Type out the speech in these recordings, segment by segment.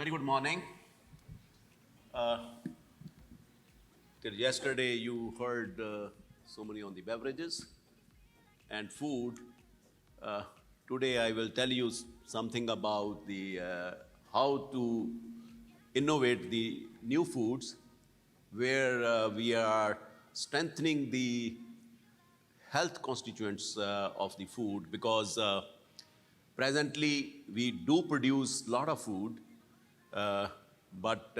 Very good morning. Till yesterday, you heard so many on the beverages and food. Uh, Today, I will tell you something about the how to innovate the new foods, where we are strengthening the health constituents of the food because presently we do produce a lot of food, but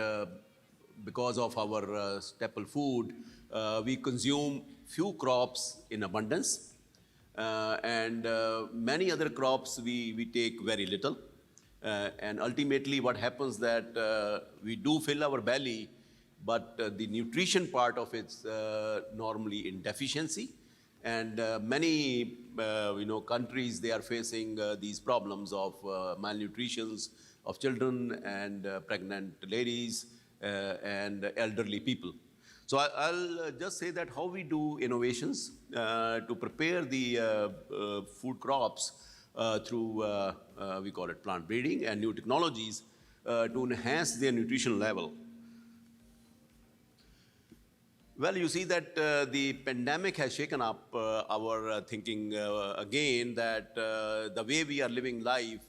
because of our staple food, we consume few crops in abundance, and many other crops we take very little. And ultimately, what happens that we do fill our belly, but the nutrition part of it's normally in deficiency. And many countries, they are facing these problems of malnutrition of children and pregnant ladies and elderly people. So I'll just say that how we do innovations to prepare the food crops through, we call it plant breeding and new technologies to enhance their nutrition level. Well, you see that the pandemic has shaken up our thinking again, that the way we are living life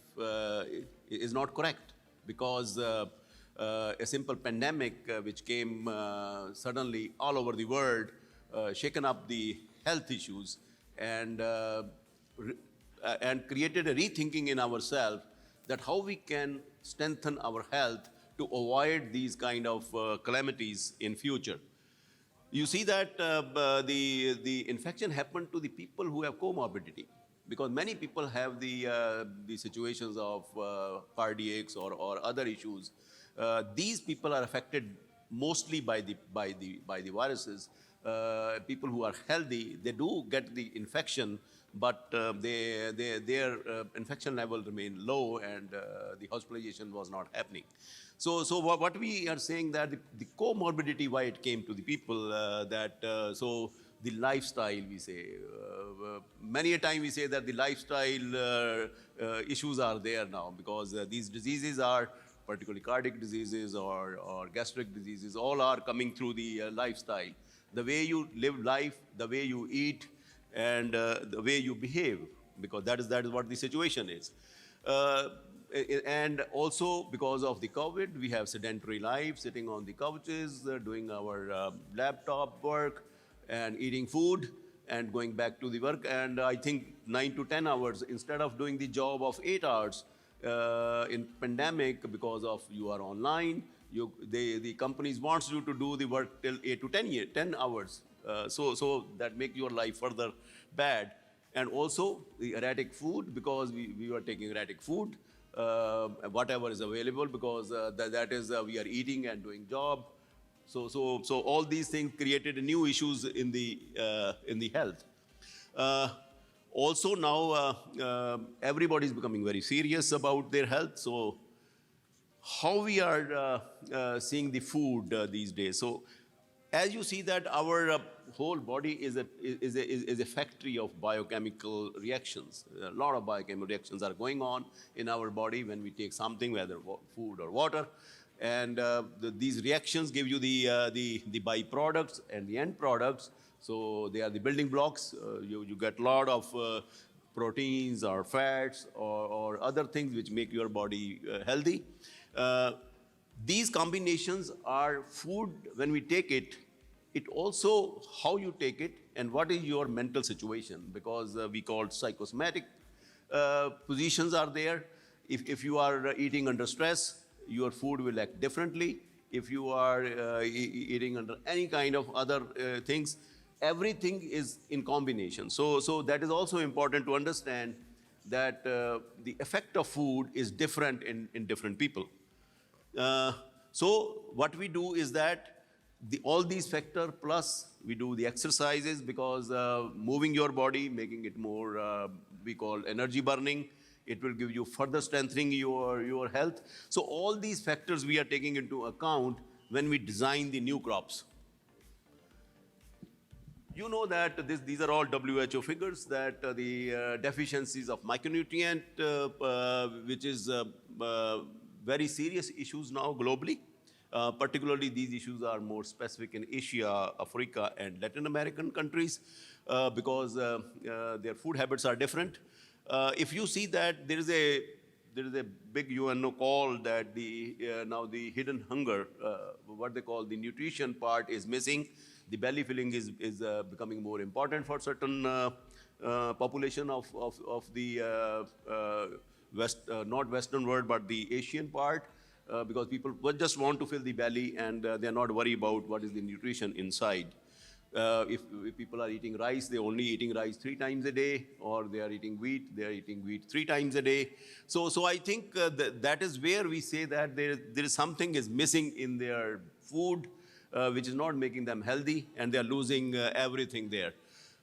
is not correct, because a simple pandemic which came suddenly all over the world, shaken up the health issues and created a rethinking in ourselves that how we can strengthen our health to avoid these kind of calamities in future. You see that the infection happened to the people who have comorbidity, because many people have the situations of cardiacs or other issues. These people are affected mostly by the viruses. People who are healthy, they do get the infection, but their infection level remain low, and the hospitalization was not happening. So what we are saying that the comorbidity, why it came to the people, so the lifestyle, we say, many a time we say that the lifestyle issues are there now, because these diseases are particularly cardiac diseases or gastric diseases, all are coming through the lifestyle. The way you live life, the way you eat, and the way you behave, because that is what the situation is. And also because of the COVID, we have sedentary life, sitting on the couches, doing our laptop work and eating food and going back to the work. And I think 9 to 10 hours instead of doing the job of 8 hours in pandemic, because of you are online, the companies wants you to do the work till 8 to 10 hours. So that make your life further bad. And also the erratic food, because we were taking erratic food, whatever is available, because that is we are eating and doing job. So all these things created new issues in the health. Also now everybody is becoming very serious about their health. So how we are seeing the food these days. So as you see that our whole body is a factory of biochemical reactions. A lot of biochemical reactions are going on in our body when we take something, whether food or water. And these reactions give you the byproducts and the end products. So they are the building blocks. You get a lot of proteins or fats or other things which make your body healthy. These combinations are food. When we take it, it also how you take it and what is your mental situation, because we call psychosomatic positions are there. If you are eating under stress, your food will act differently. If you are eating under any kind of other things, everything is in combination. So that is also important to understand that the effect of food is different in different people. So what we do is that all these factors, plus we do the exercises, because moving your body, making it more, we call energy burning, it will give you further strengthening your health. So all these factors we are taking into account when we design the new crops. You know that these are all WHO figures, that the deficiencies of micronutrient, which is very serious issues now globally. Particularly, these issues are more specific in Asia, Africa, and Latin American countries because their food habits are different. If you see that there is a big UNO call that now the hidden hunger, what they call the nutrition part, is missing. The belly filling is becoming more important for certain population of the not Western world, but the Asian part. Because people just want to fill the belly and they're not worried about what is the nutrition inside. If people are eating rice, they're only eating rice 3 times a day, or they are eating wheat, they are eating wheat 3 times a day. So I think that is where we say that there is something is missing in their food, which is not making them healthy, and they are losing everything there.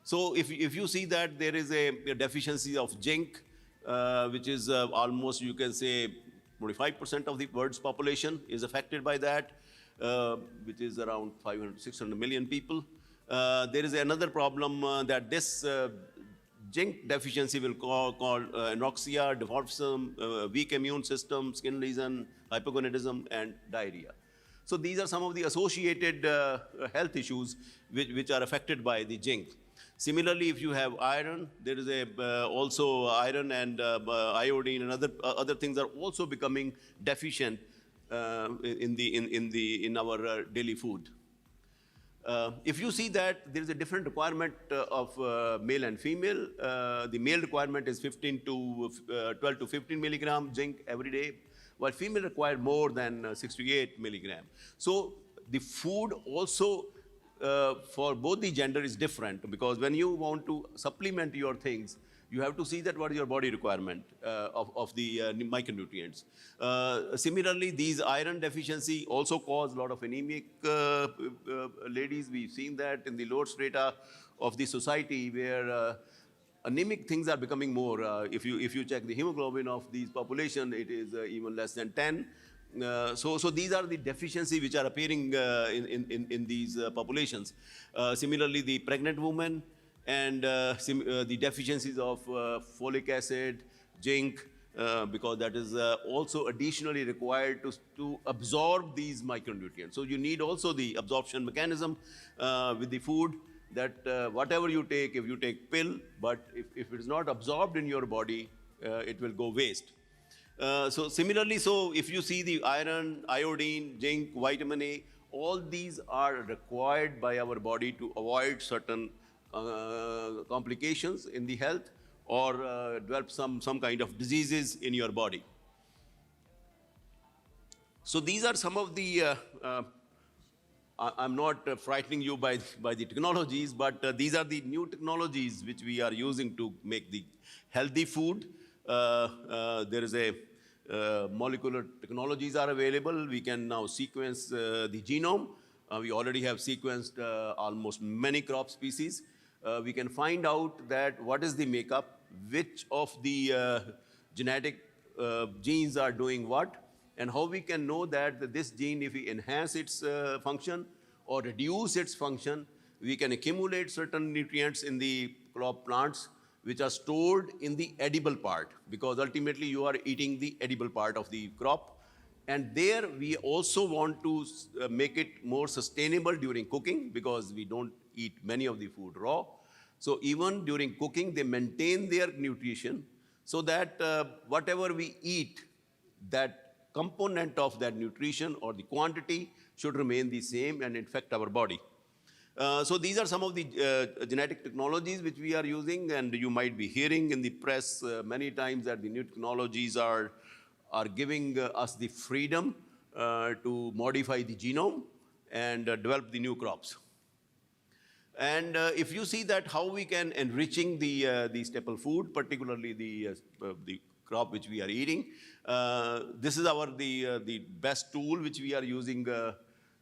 So if you see that there is a deficiency of zinc, which is almost, you can say, 25% of the world's population is affected by that, which is around 600 million people. There is another problem that this zinc deficiency will cause anoxia, dwarfism, weak immune system, skin lesion, hypogonadism, and diarrhea. So these are some of the associated health issues which are affected by the zinc. Similarly, if you have iron, there is also iron and iodine and other things are also becoming deficient in our daily food. If you see that there is a different requirement of male and female, the male requirement is 12 to 15 milligram zinc every day, while female require more than 68 milligram. So the food also for both the gender is different, because when you want to supplement your things, you have to see that what is your body requirement of the micronutrients. Similarly, these iron deficiency also cause a lot of anemic ladies. We've seen that in the lower strata of the society, where anemic things are becoming more. If you check the hemoglobin of these population, it is even less than 10. So these are the deficiencies which are appearing in these populations. Similarly, the pregnant woman and the deficiencies of folic acid, zinc, because that is also additionally required to absorb these micronutrients. So you need also the absorption mechanism with the food, that whatever you take, if you take pill, but if it is not absorbed in your body, it will go waste. So similarly, so if you see the iron, iodine, zinc, vitamin A, all these are required by our body to avoid certain complications in the health, or develop some kind of diseases in your body. So these are some of the, I'm not frightening you by the technologies, but these are the new technologies which we are using to make the healthy food. There is a molecular technologies are available. We can now sequence the genome. We already have sequenced almost many crop species. We can find out that what is the makeup, which of the genetic genes are doing what, and how we can know that this gene, if we enhance its function or reduce its function, we can accumulate certain nutrients in the crop plants which are stored in the edible part, because ultimately you are eating the edible part of the crop. And there we also want to make it more sustainable during cooking, because we don't eat many of the food raw. So even during cooking, they maintain their nutrition, so that whatever we eat, that component of that nutrition or the quantity should remain the same and infect our body. So these are some of the genetic technologies which we are using, and you might be hearing in the press many times that the new technologies are giving us the freedom to modify the genome and develop the new crops. And if you see that how we can enriching the staple food, particularly the crop which we are eating, this is the best tool which we are using.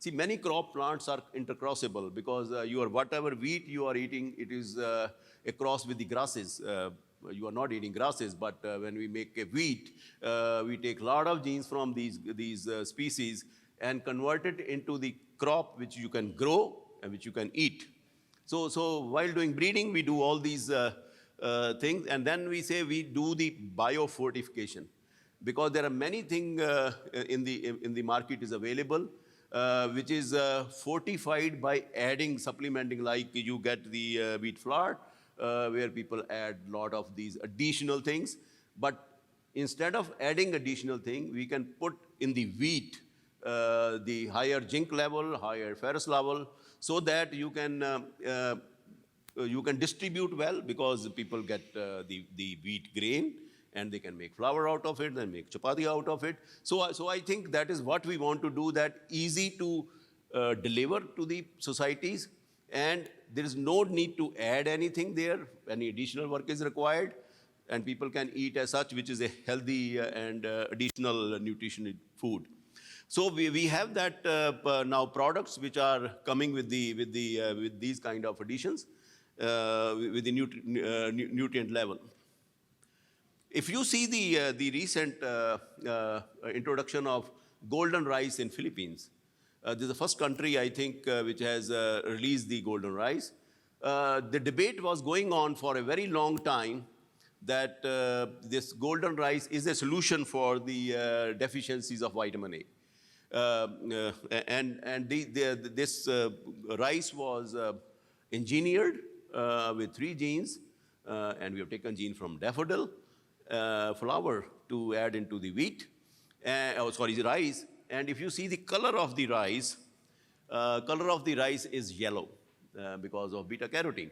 See, many crop plants are intercrossable, because whatever wheat you are eating, it is a cross with the grasses. You are not eating grasses, but when we make a wheat, we take a lot of genes from these species and convert it into the crop which you can grow and which you can eat. So while doing breeding, we do all these things, and then we say we do the biofortification. because there are many things in the market is available, which is fortified by adding, supplementing, like you get the wheat flour, where people add a lot of these additional things. But instead of adding additional thing, we can put in the wheat the higher zinc level, higher ferrous level, so that you can distribute well, because people get the wheat grain, and they can make flour out of it, then make chapati out of it. So I think that is what we want to do, that easy to deliver to the societies, and there is no need to add anything there, any additional work is required, and people can eat as such, which is a healthy and additional nutritional food. So we have that now products which are coming with these kind of additions with the nutrient level. If you see the recent introduction of golden rice in Philippines, this is the first country, I think, which has released the golden rice. The debate was going on for a very long time that this golden rice is a solution for the deficiencies of vitamin A. This rice was engineered with 3 genes, and we have taken gene from daffodil flour to add into the wheat, the rice. And if you see the color of the rice is yellow because of beta carotene.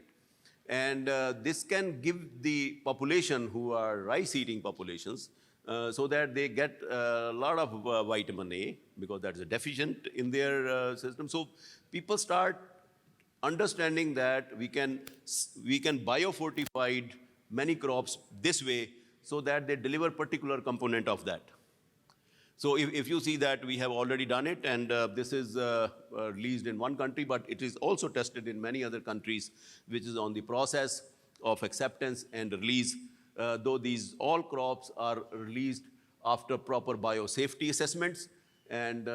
And this can give the population who are rice-eating populations, so that they get a lot of vitamin A, because that is deficient in their system. So people start understanding that we can biofortify many crops this way, so that they deliver particular component of that. So if you see that we have already done it, and this is released in one country, but it is also tested in many other countries, which is on the process of acceptance and release, though these all crops are released after proper biosafety assessments, and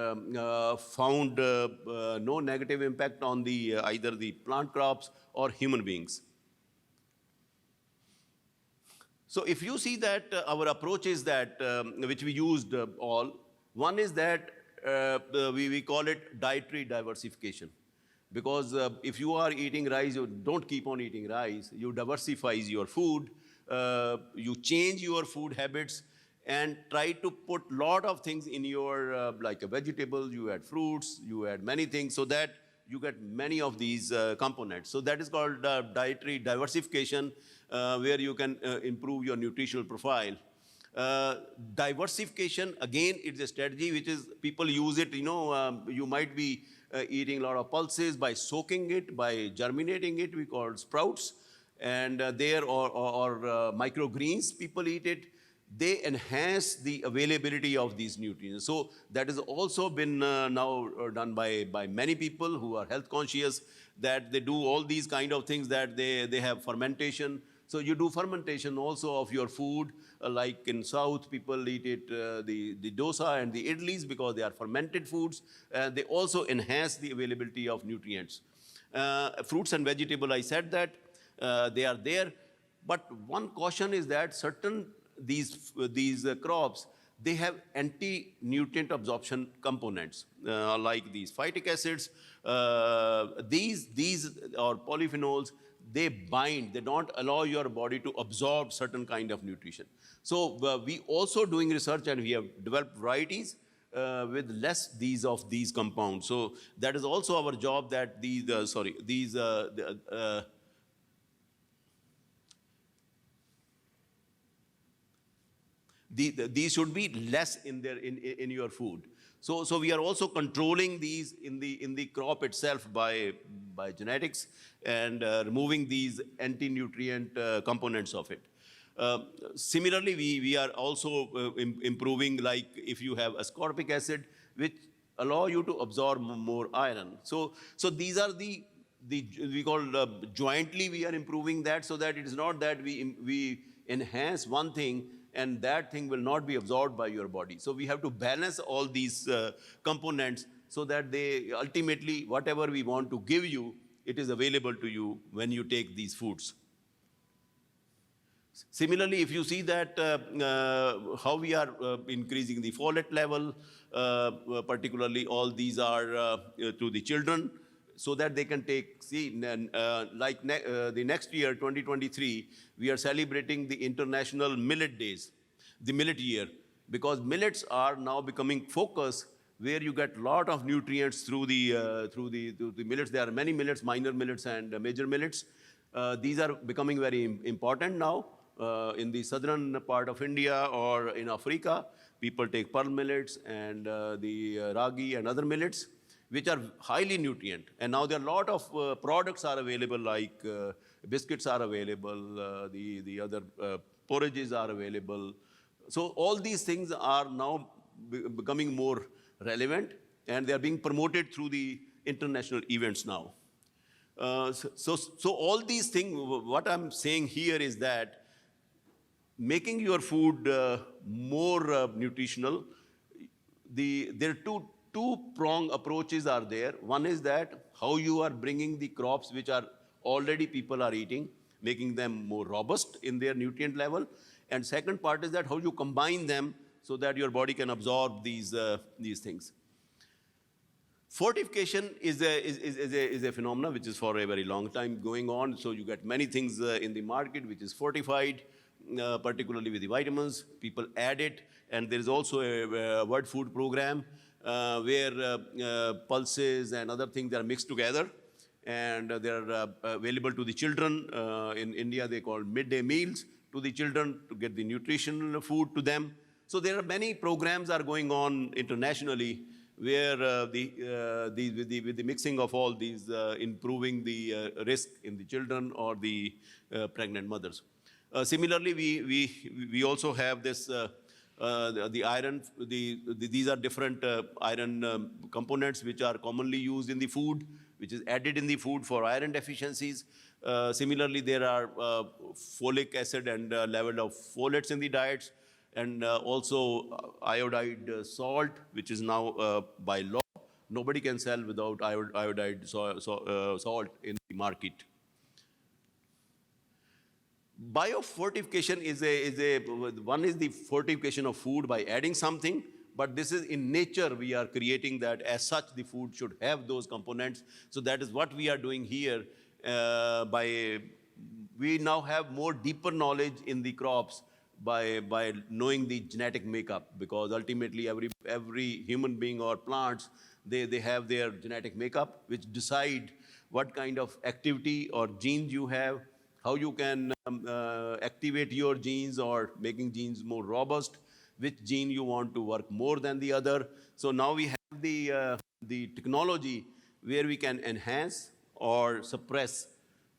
found no negative impact on either the plant crops or human beings. So if you see that our approach is that, which we used all, one is that we call it dietary diversification. Because if you are eating rice, you don't keep on eating rice. You diversify your food, you change your food habits, and try to put a lot of things in your, like a vegetable, you add fruits, you add many things, so that you get many of these components. So that is called dietary diversification, where you can improve your nutritional profile. Diversification, again, it's a strategy which is, people use it, you might be eating a lot of pulses by soaking it, by germinating it, we call it sprouts, and or microgreens, people eat it. They enhance the availability of these nutrients. So that has also been now done by many people who are health conscious, that they do all these kind of things, that they have fermentation. So you do fermentation also of your food, like in South, people eat it, the dosa and the idlis, because they are fermented foods. They also enhance the availability of nutrients. Fruits and vegetables, I said that, they are there. But one caution is that certain these crops, they have anti-nutrient absorption components, like these phytic acids, these or polyphenols. They bind, they don't allow your body to absorb certain kind of nutrition. So we also doing research, and we have developed varieties with less of these compounds. So that is also our job, that these should be less in your food. So we are also controlling these in the crop itself by genetics, and removing these anti-nutrient components of it. Similarly, we are also improving, like if you have ascorbic acid, which allow you to absorb more iron. So these are we call jointly we are improving that, so that it is not that we enhance one thing and that thing will not be absorbed by your body. So we have to balance all these components, so that they ultimately, whatever we want to give you, it is available to you when you take these foods. Similarly, if you see that how we are increasing the folate level, particularly all these are to the children, so that they can take, see, the next year, 2023, we are celebrating the International Millet Days, the millet year, because millets are now becoming focus where you get a lot of nutrients through the millets. There are many millets, minor millets and major millets. These are becoming very important now. In the southern part of India or in Africa, people take pearl millets and the ragi and other millets, which are highly nutrient. And now there are a lot of products are available, like biscuits are available, the other porridges are available. So all these things are now becoming more relevant, and they are being promoted through the international events now. So all these things, what I'm saying here is that making your food more nutritional, there are two-prong approaches are there. One is that how you are bringing the crops which are already people are eating, making them more robust in their nutrient level. And second part is that how you combine them so that your body can absorb these things. Fortification is a phenomenon which is for a very long time going on. So you get many things in the market which is fortified, particularly with the vitamins. People add it, and there is also a World Food Program where pulses and other things are mixed together, and they are available to the children. In India, they call midday meals to the children to get the nutritional food to them. So there are many programs are going on internationally where with the mixing of all these, improving the risk in the children or the pregnant mothers. Similarly, we also have this the iron. These are different iron components which are commonly used in the food, which is added in the food for iron deficiencies. Similarly, there are folic acid and level of folates in the diets, and also iodide salt, which is now by law. Nobody can sell without iodide salt in the market. Biofortification one is the fortification of food by adding something, but this is in nature we are creating that. As such, the food should have those components. So that is what we are doing here. We now have more deeper knowledge in the crops by knowing the genetic makeup, because ultimately every human being or plants, they have their genetic makeup which decide what kind of activity or genes you have, how you can activate your genes or making genes more robust, which gene you want to work more than the other. So now we have the technology where we can enhance or suppress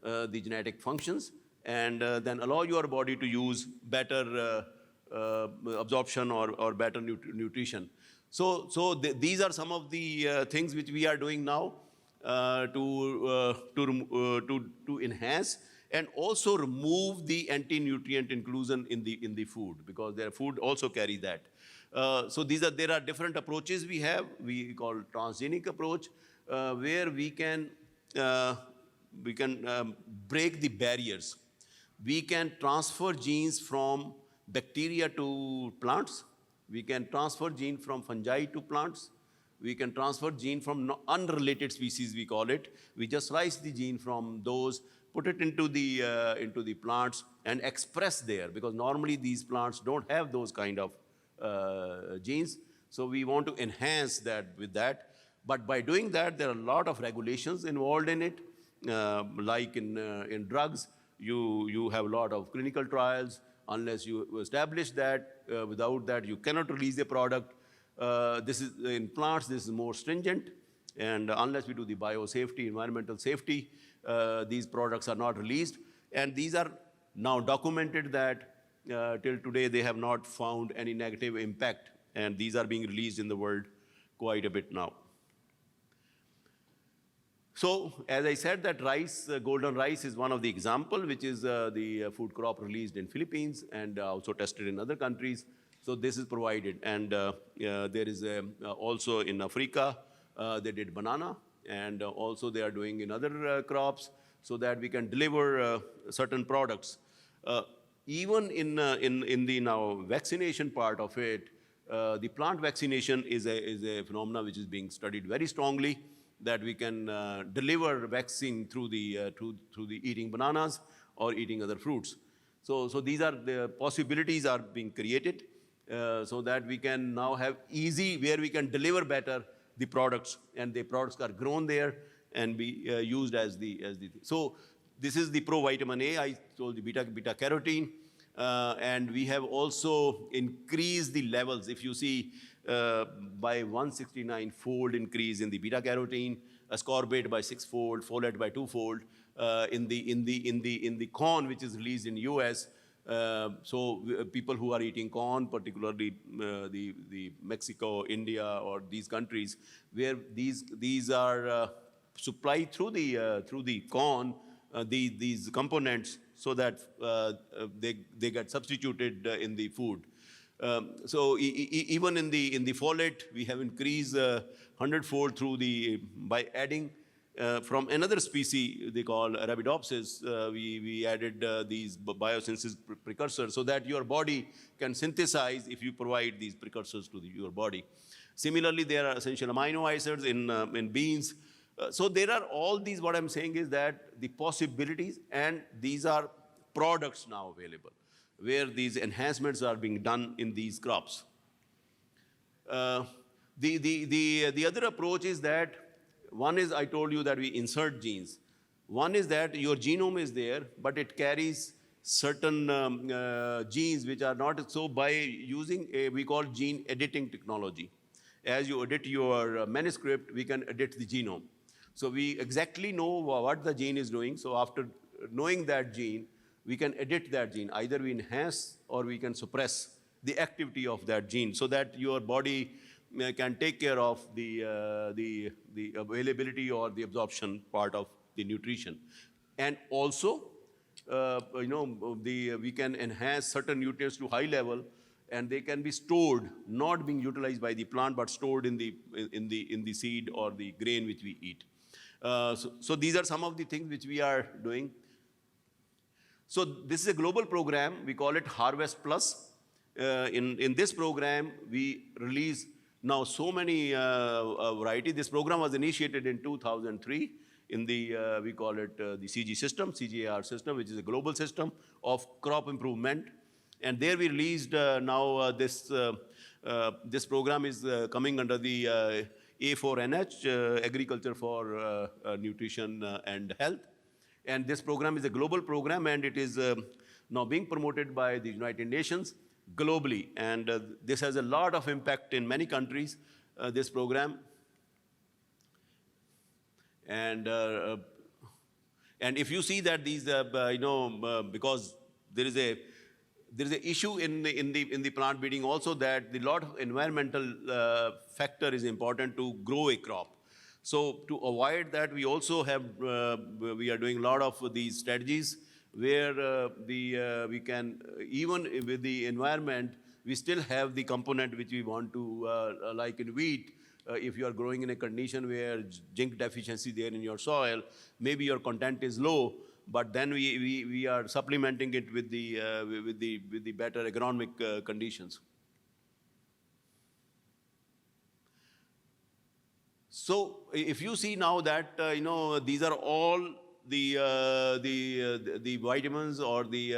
the genetic functions, and then allow your body to use better absorption or better nutrition. So these are some of the things which we are doing now to enhance and also remove the anti-nutrient inclusion in the food, because their food also carry that. So there are different approaches we have. We call transgenic approach, where we can break the barriers. We can transfer genes from bacteria to plants. We can transfer gene from fungi to plants. We can transfer gene from unrelated species, we call it. We just slice the gene from those, put it into the plants and express there, because normally these plants don't have those kind of genes. So we want to enhance that with that. But by doing that, there are a lot of regulations involved in it. Like in drugs, you have a lot of clinical trials. Unless you establish that, without that, you cannot release the product. This is in plants, this is more stringent. And unless we do the biosafety, environmental safety, these products are not released. And these are now documented that till today they have not found any negative impact. And these are being released in the world quite a bit now. So, as I said, that rice, golden rice is one of the example, which is the food crop released in Philippines and also tested in other countries. So this is provided. And there is also in Africa, they did banana, and also they are doing in other crops, so that we can deliver certain products. even in the now vaccination part of it, the plant vaccination is a phenomena which is being studied very strongly, that we can deliver vaccine through the eating bananas or eating other fruits. So these are the possibilities are being created, so that we can now have easy, where we can deliver better the products, and the products are grown there and be used as the. So this is the provitamin A, I told you, beta carotene, and we have also increased the levels. If you see, by 169-fold increase in the beta carotene, ascorbate by 6-fold, folate by 2-fold, in the corn which is released in US. People who are eating corn, particularly the Mexico, India, or these countries, where these are supplied through the corn, these components, so that they get substituted in the food. Even in the folate, we have increased 100-fold by adding from another species they call Arabidopsis. We added these biosynthesis precursors, so that your body can synthesize if you provide these precursors to your body. Similarly, there are essential amino acids in beans. So there are all these. What I'm saying is that the possibilities, and these are products now available, where these enhancements are being done in these crops. The other approach is that, one is, I told you that we insert genes. One is that your genome is there, but it carries certain genes which are not. So by using we call gene editing technology, as you edit your manuscript, we can edit the genome. So we exactly know what the gene is doing. So after knowing that gene, we can edit that gene. Either we enhance or we can suppress the activity of that gene, so that your body can take care of the availability or the absorption part of the nutrition. And also, we can enhance certain nutrients to high level, and they can be stored, not being utilized by the plant, but stored in the seed or the grain which we eat. So these are some of the things which we are doing. So this is a global program. We call it Harvest Plus. In this program, we release now so many varieties. This program was initiated in 2003 in the, we call it the CGAR system, which is a global system of crop improvement. And there we released now this program is coming under the A4NH, Agriculture for Nutrition and Health. And this program is a global program, and it is now being promoted by the United Nations globally. And this has a lot of impact in many countries, this program. And if you see that these, because there is a issue in the plant breeding also, that the lot of environmental factor is important to grow a crop. So to avoid that, we also have, we are doing a lot of these strategies where we can, even with the environment, we still have the component which we want to, like in wheat, if you are growing in a condition where zinc deficiency there in your soil, maybe your content is low, but then we are supplementing it with the better agronomic conditions. So if you see now that these are all the vitamins or the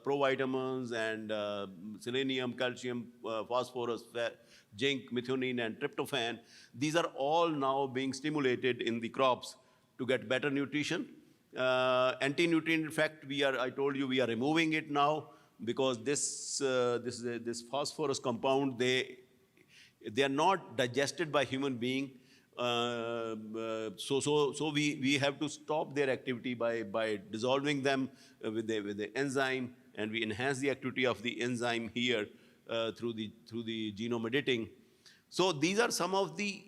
provitamins and selenium, calcium, phosphorus, zinc, methionine, and tryptophan. These are all now being stimulated in the crops to get better nutrition. Anti-nutrient, in fact, I told you we are removing it now, because this phosphorus compound, they are not digested by human being. So we have to stop their activity by dissolving them with the enzyme, and we enhance the activity of the enzyme here through the genome editing. So these are some of the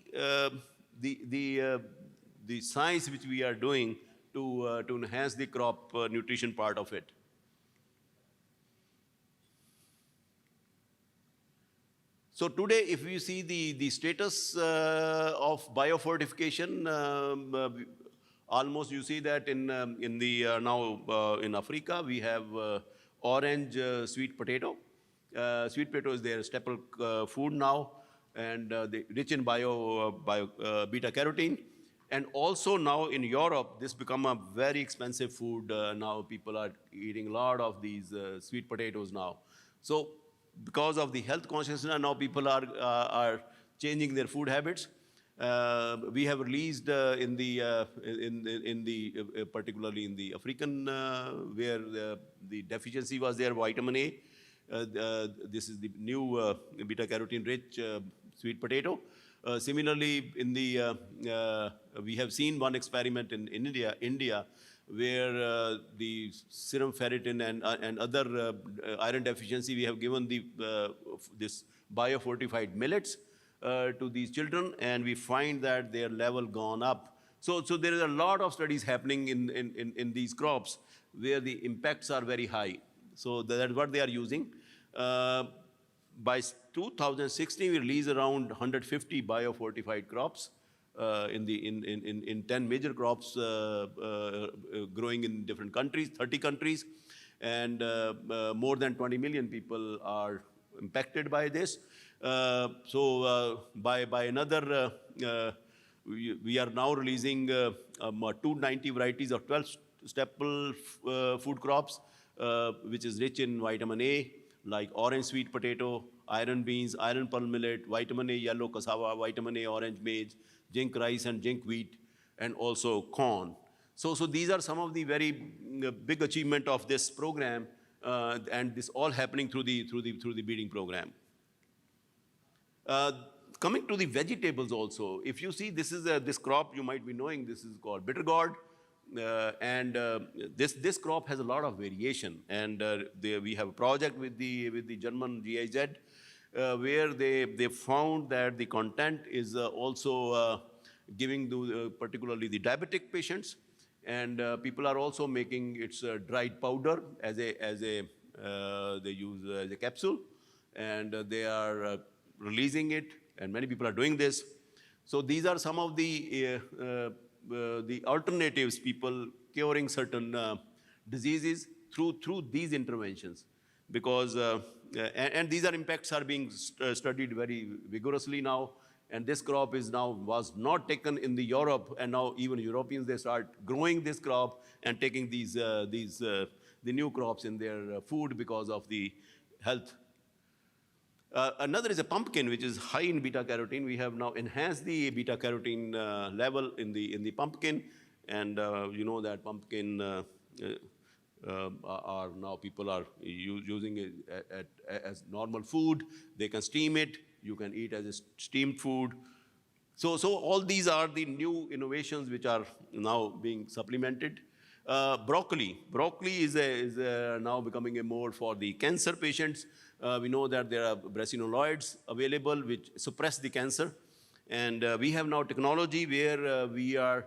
science which we are doing to enhance the crop nutrition part of it. So today, if we see the status of biofortification, Almost you see that in now in Africa we have orange sweet potato. Sweet potato is their staple food now, and they rich in beta carotene. And also now in Europe, this become a very expensive food. Now people are eating a lot of these sweet potatoes now. So because of the health consciousness, now people are changing their food habits. We have released particularly in the African where the deficiency was there, vitamin A. This is the new beta carotene rich sweet potato. Similarly, we have seen one experiment in India where the serum ferritin and other iron deficiency, we have given this biofortified millets to these children, and we find that their level gone up. So there is a lot of studies happening in these crops where the impacts are very high. So that's what they are using. By 2016, we released around 150 biofortified crops in 10 major crops growing in different countries, 30 countries, and more than 20 million people are impacted by this. By another, we are now releasing 290 varieties of 12 staple food crops, which is rich in vitamin A, like orange sweet potato, iron beans, iron pearl millet, vitamin A yellow cassava, vitamin A orange maize, zinc rice and zinc wheat, and also corn. So these are some of the very big achievement of this program, and this all happening through the breeding program. Coming to the vegetables also, if you see this is this crop you might be knowing, this is called bitter gourd. This crop has a lot of variation, and we have a project with the German GIZ where they found that the content is also giving to particularly the diabetic patients, and people are also making its dried powder they use as a capsule, and they are releasing it, and many people are doing this. So these are some of the alternatives, people curing certain diseases through these interventions, because and these impacts are being studied very vigorously now. And this crop was not taken in the Europe, and now even Europeans, they start growing this crop and taking the new crops in their food because of the health. Another is a pumpkin, which is high in beta carotene. We have now enhanced the beta carotene level in the pumpkin, and you know that pumpkin are now people are using it as normal food. They can steam it. You can eat as a steamed food. So all these are the new innovations which are now being supplemented. Broccoli is now becoming a more for the cancer patients. We know that there are brassinoloids available which suppress the cancer. And we have now technology where we are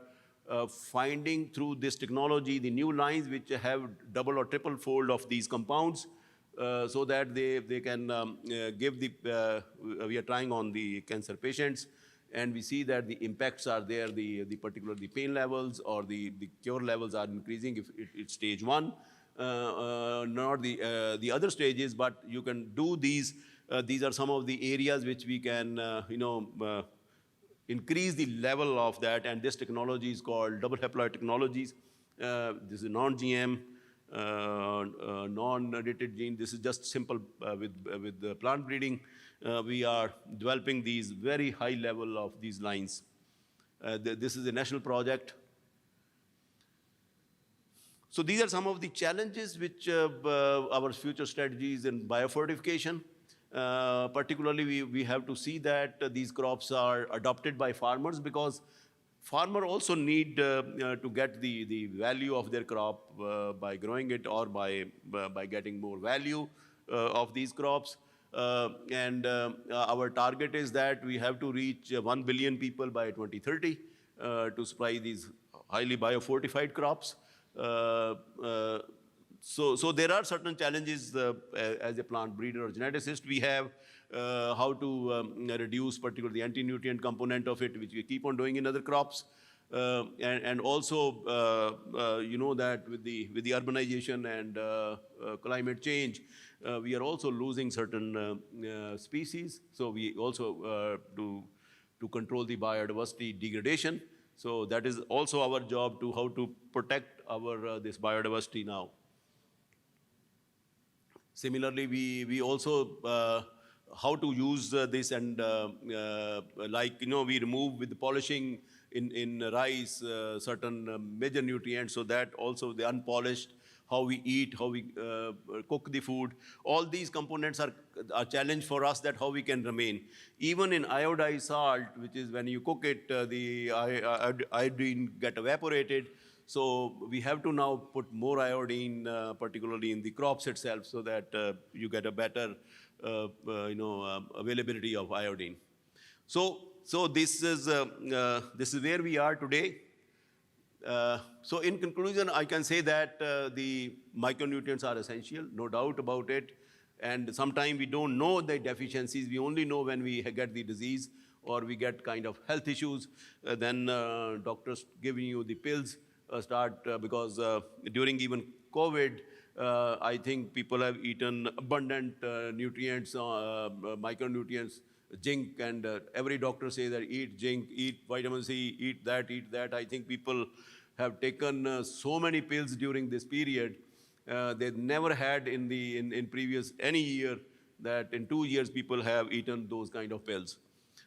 finding through this technology the new lines which have double or triple fold of these compounds, so that they can give we are trying on the cancer patients, and we see that the impacts are there, particular pain levels or the cure levels are increasing if it's stage 1. Not the other stages, but you can do these. These are some of the areas which we can, increase the level of that, and this technology is called double haploid technologies. This is non-GM, non-edited gene. This is just simple with the plant breeding. We are developing these very high level of these lines. This is a national project. So these are some of the challenges which our future strategies in biofortification. Particularly, we have to see that these crops are adopted by farmers, because farmers also need to get the value of their crop by growing it, or by getting more value of these crops. Our target is that we have to reach 1 billion people by 2030 to supply these highly biofortified crops. So there are certain challenges as a plant breeder or geneticist. We have how to reduce particularly the anti-nutrient component of it, which we keep on doing in other crops. and also, you know that with the urbanization and climate change, we are also losing certain species. So we also to control the biodiversity degradation. So that is also our job to how to protect our this biodiversity now. Similarly, we also how to use this and like, you know, we remove with the polishing in rice certain major nutrients, so that also the unpolished, how we eat, how we cook the food, all these components are a challenge for us, that how we can remain. Even in iodized salt, which is when you cook it, the iodine get evaporated. So we have to now put more iodine, particularly in the crops itself, so that you get a better availability of iodine. So this is where we are today. So in conclusion, I can say that the micronutrients are essential, no doubt about it. And sometimes we don't know the deficiencies. We only know when we get the disease or we get kind of health issues. Then doctors giving you the pills because during even COVID, I think people have eaten abundant nutrients, micronutrients, zinc, and every doctor says that eat zinc, eat vitamin C, eat that, eat that. I think people have taken so many pills during this period. They never had in previous any year that in 2 years people have eaten those kind of pills.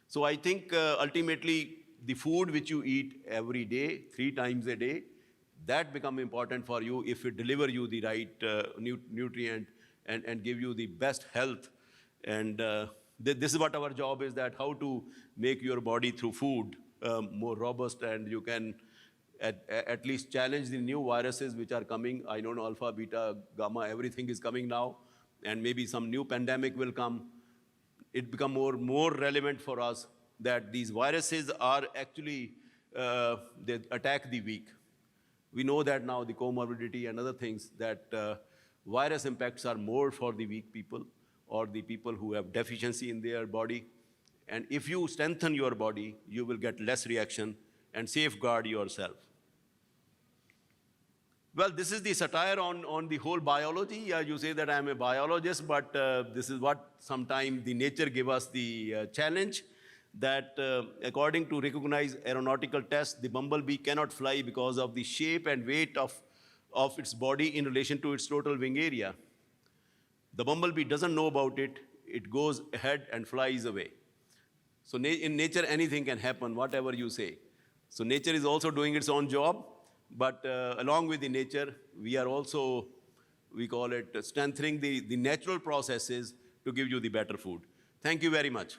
So I think ultimately the food which you eat every day, 3 times a day, that become important for you if it deliver you the right nutrient and give you the best health. And this is what our job is, that how to make your body through food more robust, and you can at least challenge the new viruses which are coming. I don't know, alpha, beta, gamma, everything is coming now, and maybe some new pandemic will come. It become more relevant for us that these viruses are actually, they attack the weak. We know that now, the comorbidity and other things, that virus impacts are more for the weak people or the people who have deficiency in their body. And if you strengthen your body, you will get less reaction and safeguard yourself. Well, this is the satire on the whole biology. You say that I'm a biologist, but this is what sometimes the nature give us the challenge, that according to recognized aeronautical tests, the bumblebee cannot fly because of the shape and weight of its body in relation to its total wing area. The bumblebee doesn't know about it. It goes ahead and flies away. So in nature, anything can happen, whatever you say. So nature is also doing its own job, but along with the nature, we are also, we call it strengthening the natural processes to give you the better food. Thank you very much.